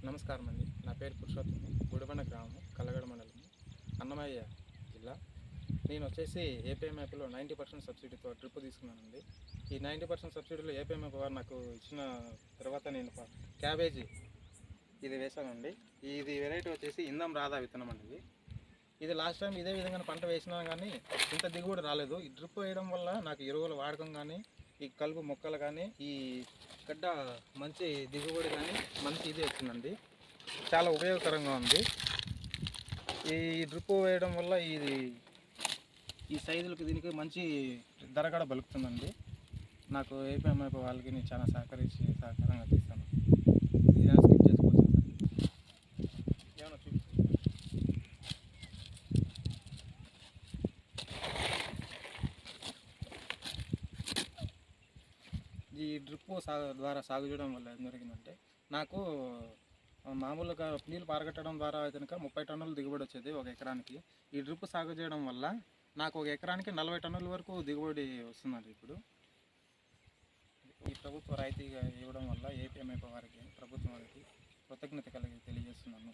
నమస్కారం అండి. నా పేరు పురుషోత్తము. గుడిబండ గ్రామం, కల్లగడ మండలం, అన్నమయ్య జిల్లా. నేను వచ్చేసి ఏపీఎంఐపిలో 90% సబ్సిడీతో డ్రిప్ తీసుకున్నానండి. ఈ 90% సబ్సిడీలో ఏపీఎంఐపి వారు నాకు ఇచ్చిన తర్వాత నేను క్యాబేజీ ఇది వేసానండి. ఇది వెరైటీ వచ్చేసి ఇందం రాధా విత్తనం అండి. ఇది లాస్ట్ టైం ఇదే విధంగా పంట వేసినా కానీ ఇంత దిగుబడి రాలేదు. ఈ డ్రిప్ వేయడం వల్ల నాకు ఎరువుల వాడకం కానీ, ఈ కలుపు మొక్కలు కానీ, ఈ గడ్డ మంచి దిగుబడి కానీ మంచి ఇది వచ్చిందండి. చాలా ఉపయోగకరంగా ఉంది. ఈ డ్రిప్ వేయడం వల్ల ఈ సైజులకి దీనికి మంచి ధర కూడా బలుకుతుందండి. నాకు ఏపీఎంఐపి వాళ్ళకి నేను చాలా సహకారంగా చేస్తాను. ఏమైనా స్కిప్ చేసుకోవచ్చు ఏమైనా ఈ డ్రిప్ ద్వారా సాగు చేయడం వల్ల ఏం జరిగిందంటే నాకు మామూలుగా నీళ్ళు పారగట్టడం ద్వారా కనుక 30 టన్నులు దిగుబడి వచ్చేది ఒక ఎకరానికి. ఈ డ్రిప్ సాగు చేయడం వల్ల నాకు ఒక ఎకరానికి 40 టన్నుల వరకు దిగుబడి వస్తుందండి. ఇప్పుడు ఈ ప్రభుత్వ రాయితీగా ఇవ్వడం వల్ల ఏపీఎంఐపి వారికి, ప్రభుత్వం వారికి కృతజ్ఞత కలిగి తెలియజేస్తున్నాను.